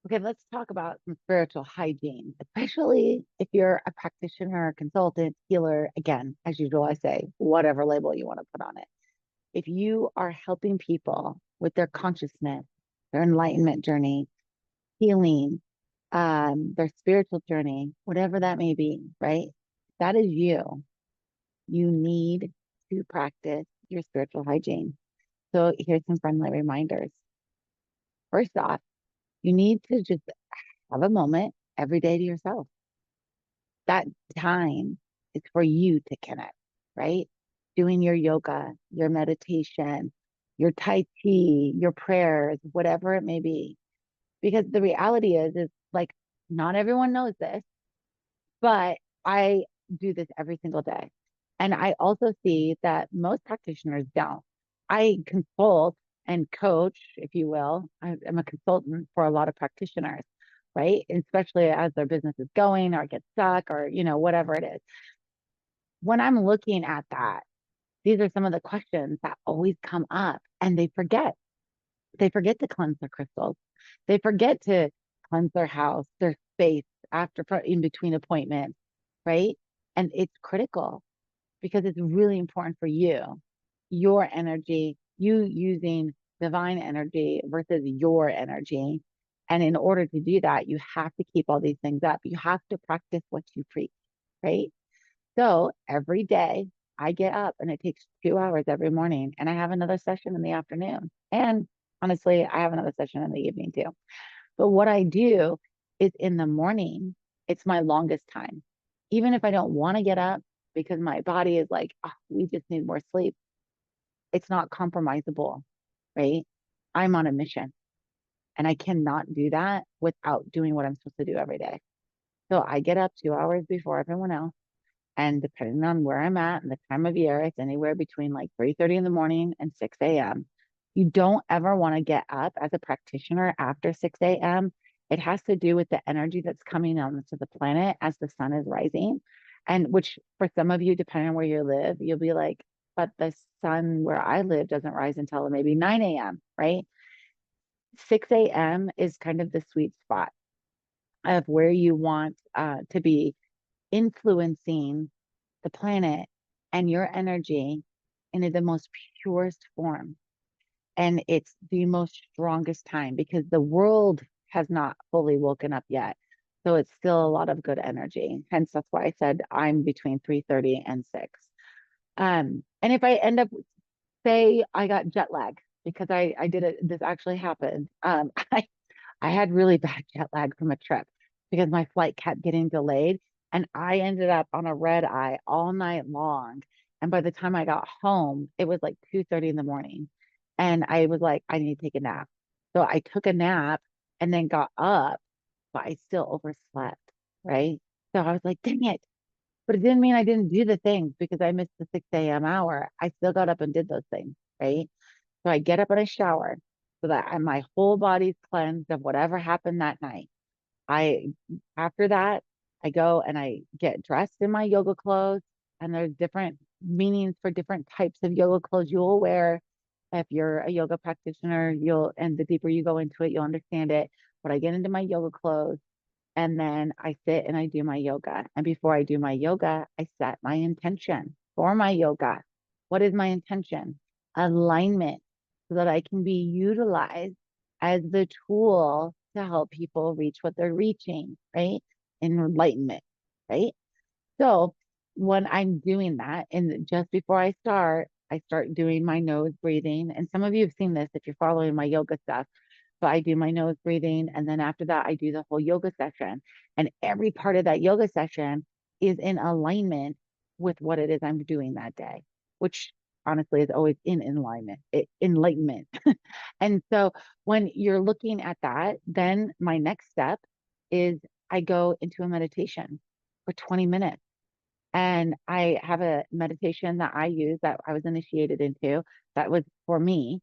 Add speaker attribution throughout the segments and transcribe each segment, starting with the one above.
Speaker 1: Okay, let's talk about some spiritual hygiene, especially if you're a practitioner, consultant, healer. Again, as usual, I say whatever label you want to put on it. If you are helping people with their consciousness, their enlightenment journey, healing, their spiritual journey, whatever that may be, right? That is you. You need to practice your spiritual hygiene. So here's some friendly reminders. First off, you need to just have a moment every day to yourself. That time is for you to connect, right? Doing your yoga, your meditation, your Tai Chi, your prayers, whatever it may be. Because the reality is like not everyone knows this, but I do this every single day. And I also see that most practitioners don't. I consult and coach, if you will. I'm a consultant for a lot of practitioners, right? Especially as their business is going or get stuck or, whatever it is. When I'm looking at that, these are some of the questions that always come up and they forget. They forget to cleanse their crystals. They forget to cleanse their house, their space after in between appointments, right? And it's critical because it's really important for you, your energy, you using divine energy versus your energy. And in order to do that, you have to keep all these things up. You have to practice what you preach, right? So every day I get up and it takes 2 hours every morning and I have another session in the afternoon. And honestly, I have another session in the evening too. But what I do is in the morning, it's my longest time. Even if I don't want to get up because my body is like, "Oh, we just need more sleep." It's not compromisable, right? I'm on a mission and I cannot do that without doing what I'm supposed to do every day. So I get up 2 hours before everyone else. And depending on where I'm at and the time of year, it's anywhere between like 3:30 in the morning and 6 a.m. You don't ever want to get up as a practitioner after 6 a.m. It has to do with the energy that's coming onto the planet as the sun is rising. And which for some of you, depending on where you live, you'll be like, but the sun where I live doesn't rise until maybe 9 a.m., right? 6 a.m. is kind of the sweet spot of where you want to be influencing the planet and your energy in the most purest form. And it's the most strongest time because the world has not fully woken up yet. So it's still a lot of good energy. Hence, that's why I said I'm between 3:30 and 6. And if I end up, say I got jet lag because I did it, this actually happened. I had really bad jet lag from a trip because my flight kept getting delayed and I ended up on a red eye all night long. And by the time I got home, it was like 2:30 in the morning. And I was like, I need to take a nap. So I took a nap and then got up, but I still overslept, right? So I was like, dang it. But it didn't mean I didn't do the things because I missed the 6 a.m. hour. I still got up and did those things, right? So I get up and I shower so that my whole body's cleansed of whatever happened that night. I After that, I go and I get dressed in my yoga clothes, and there's different meanings for different types of yoga clothes you will wear. If you're a yoga practitioner, you'll and the deeper you go into it, you'll understand it. But I get into my yoga clothes and then I sit and I do my yoga. And before I do my yoga, I set my intention for my yoga. What is my intention? Alignment so that I can be utilized as the tool to help people reach what they're reaching, right? Enlightenment, right? So when I'm doing that, and just before I start doing my nose breathing. And some of you have seen this if you're following my yoga stuff. So I do my nose breathing. And then after that, I do the whole yoga session. And every part of that yoga session is in alignment with what it is I'm doing that day, which honestly is always in alignment, enlightenment. And so when you're looking at that, then my next step is I go into a meditation for 20 minutes. And I have a meditation that I use that I was initiated into that was for me.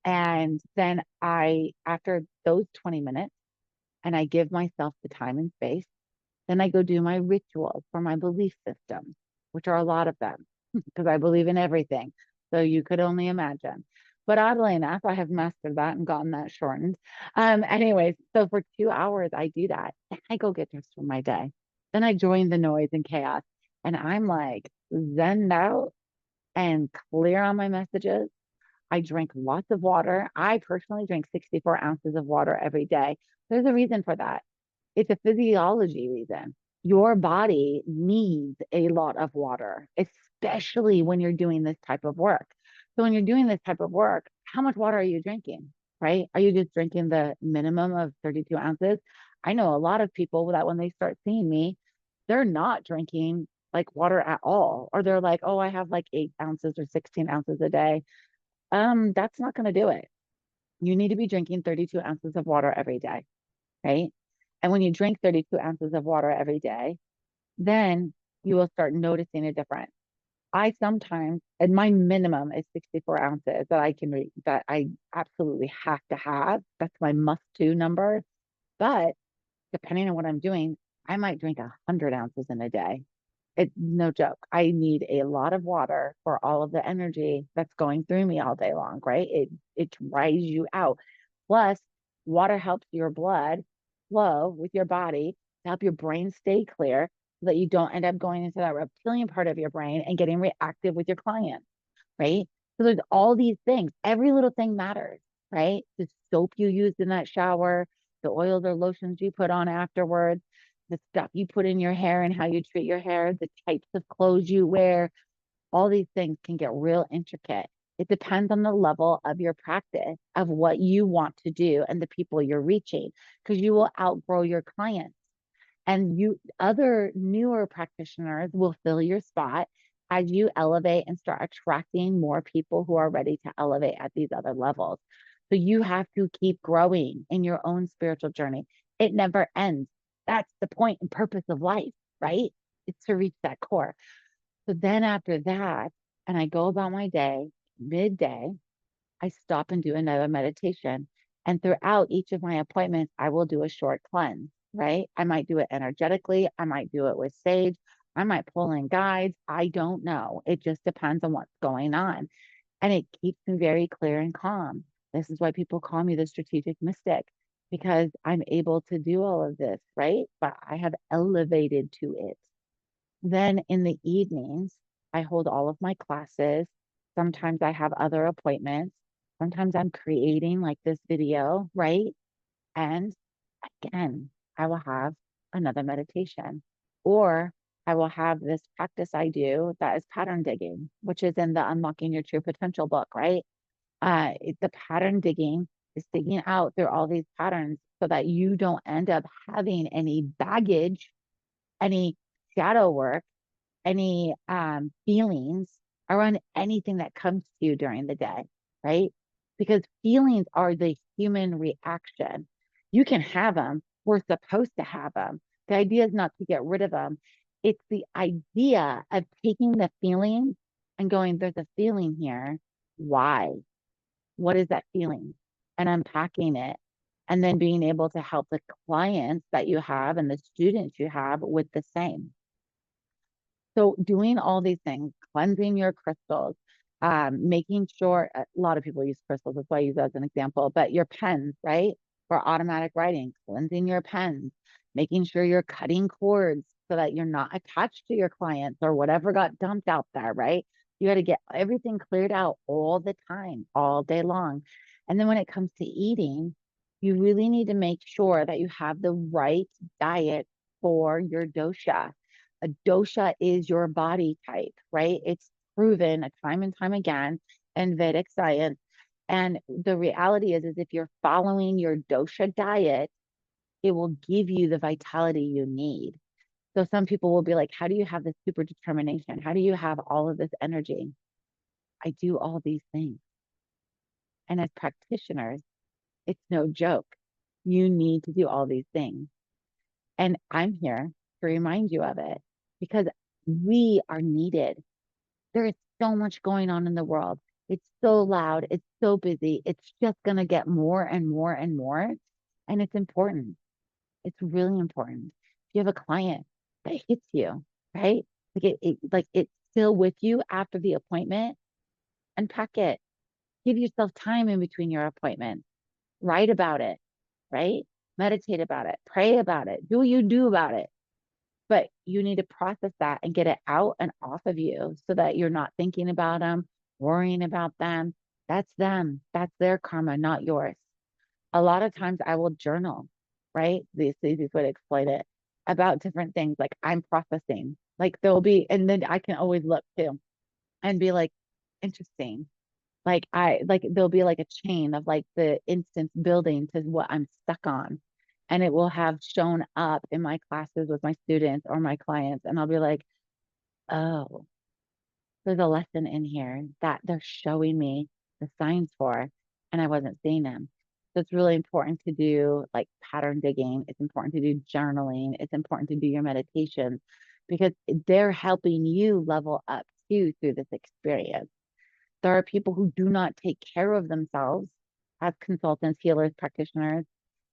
Speaker 1: And then after those 20 minutes, and I give myself the time and space, then I go do my rituals for my belief systems, which are a lot of them because I believe in everything. So you could only imagine. But oddly enough, I have mastered that and gotten that shortened. Anyways, so for 2 hours, I do that. Then I go get dressed for my day. Then I join the noise and chaos. And I'm like zened out and clear on my messages. I drink lots of water. I personally drink 64 ounces of water every day. There's a reason for that. It's a physiology reason. Your body needs a lot of water, especially when you're doing this type of work. So when you're doing this type of work, how much water are you drinking? Right? Are you just drinking the minimum of 32 ounces? I know a lot of people that when they start seeing me, they're not drinking like water at all. Or they're like, oh, I have like 8 ounces or 16 ounces a day. That's not going to do it. You need to be drinking 32 ounces of water every day, right? And when you drink 32 ounces of water every day, then you will start noticing a difference. I sometimes, and my minimum is 64 ounces that I can read, that I absolutely have to have. That's my must do number. But depending on what I'm doing, I might drink 100 ounces in a day. It's no joke. I need a lot of water for all of the energy that's going through me all day long, right? It dries you out. Plus, water helps your blood flow with your body to help your brain stay clear so that you don't end up going into that reptilian part of your brain and getting reactive with your client, right? So there's all these things. Every little thing matters, right? The soap you used in that shower, the oils or lotions you put on afterwards, the stuff you put in your hair and how you treat your hair, the types of clothes you wear, all these things can get real intricate. It depends on the level of your practice, of what you want to do and the people you're reaching, because you will outgrow your clients. And you other newer practitioners will fill your spot as you elevate and start attracting more people who are ready to elevate at these other levels. So you have to keep growing in your own spiritual journey. It never ends. That's the point and purpose of life, right? It's to reach that core. So then after that, and I go about my day, midday, I stop and do another meditation. And throughout each of my appointments, I will do a short cleanse, right? I might do it energetically. I might do it with sage. I might pull in guides. I don't know. It just depends on what's going on. And it keeps me very clear and calm. This is why people call me the strategic mystic, because I'm able to do all of this, right? But I have elevated to it. Then in the evenings, I hold all of my classes. Sometimes I have other appointments. Sometimes I'm creating like this video, right? And again, I will have another meditation, or I will have this practice I do that is pattern digging, which is in the Unlocking Your True Potential book, right? The pattern digging is digging out through all these patterns so that you don't end up having any baggage, any shadow work, any feelings around anything that comes to you during the day, right? Because feelings are the human reaction. You can have them. We're supposed to have them. The idea is not to get rid of them. It's the idea of taking the feeling and going, there's a feeling here. Why? What is that feeling? And unpacking it. And then being able to help the clients that you have and the students you have with the same. So doing all these things, cleansing your crystals, making sure a lot of people use crystals, that's why I use that as an example, but your pens, right? For automatic writing, cleansing your pens, making sure you're cutting cords so that you're not attached to your clients or whatever got dumped out there, right? You got to get everything cleared out all the time, all day long. And then when it comes to eating, you really need to make sure that you have the right diet for your dosha. A dosha is your body type, right? It's proven time and time again in Vedic science. And the reality is if you're following your dosha diet, it will give you the vitality you need. So some people will be like, how do you have this super determination? How do you have all of this energy? I do all these things. And as practitioners, it's no joke. You need to do all these things. And I'm here to remind you of it because we are needed. There is so much going on in the world. It's so loud. It's so busy. It's just going to get more and more and more. And it's important. It's really important. If you have a client that hits you, right? Like it's still with you after the appointment, unpack it. Give yourself time in between your appointments. Write about it, right? Meditate about it. Pray about it. Do what you do about it. But you need to process that and get it out and off of you so that you're not thinking about them, worrying about them. That's them. That's their karma, not yours. A lot of times I will journal, right? The easiest way to explain it about different things. Like I'm processing. Like there'll be, and then I can always look too and be like, interesting. Like there'll be like a chain of like the instance building to what I'm stuck on. And it will have shown up in my classes with my students or my clients. And I'll be like, oh, there's a lesson in here that they're showing me the signs for, and I wasn't seeing them. So it's really important to do like pattern digging. It's important to do journaling. It's important to do your meditations because they're helping you level up too through this experience. There are people who do not take care of themselves as consultants, healers, practitioners.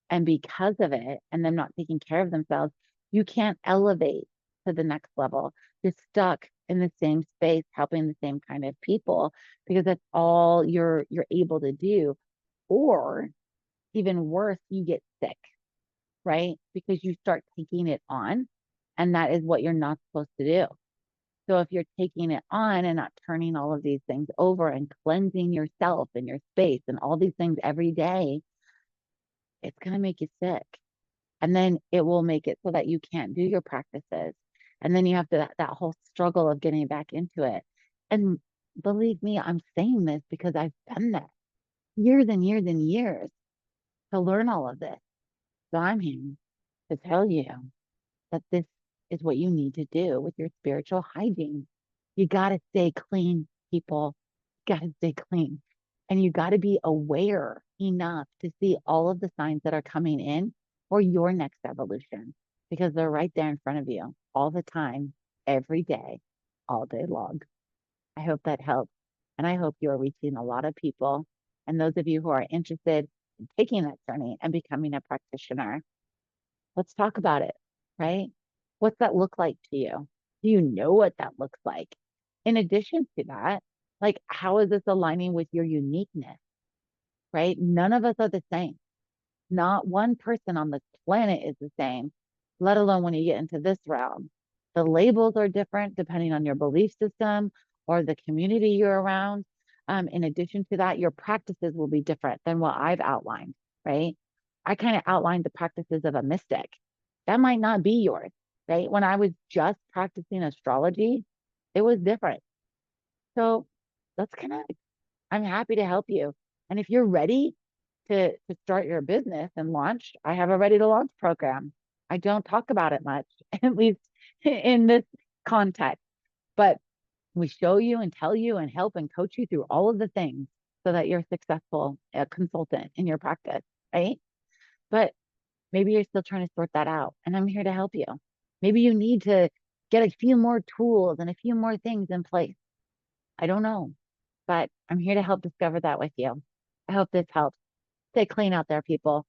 Speaker 1: And because of it, and them not taking care of themselves, you can't elevate to the next level. You're stuck in the same space, helping the same kind of people because that's all you're able to do. Or even worse, you get sick, right? Because you start taking it on, and that is what you're not supposed to do. So if you're taking it on and not turning all of these things over and cleansing yourself and your space and all these things every day, it's going to make you sick. And then it will make it so that you can't do your practices. And then you have to that whole struggle of getting back into it. And believe me, I'm saying this because I've done that years and years and years to learn all of this. So I'm here to tell you that this is what you need to do with your spiritual hygiene. You got to stay clean, people. You got to stay clean. And you got to be aware enough to see all of the signs that are coming in for your next evolution because they're right there in front of you all the time, every day, all day long. I hope that helps. And I hope you're reaching a lot of people. And those of you who are interested in taking that journey and becoming a practitioner, let's talk about it, right? What's that look like to you? Do you know what that looks like? In addition to that, like, how is this aligning with your uniqueness, right? None of us are the same. Not one person on this planet is the same, let alone when you get into this realm. The labels are different depending on your belief system or the community you're around. In addition to that, your practices will be different than what I've outlined, right? I kind of outlined the practices of a mystic. That might not be yours, right? When I was just practicing astrology, it was different. So let's connect. I'm happy to help you. And if you're ready to start your business and launch, I have a ready to launch program. I don't talk about it much, at least in this context, but we show you and tell you and help and coach you through all of the things so that you're successful a consultant in your practice, right? But maybe you're still trying to sort that out, and I'm here to help you. Maybe you need to get a few more tools and a few more things in place. I don't know, but I'm here to help discover that with you. I hope this helps. Stay clean out there, people.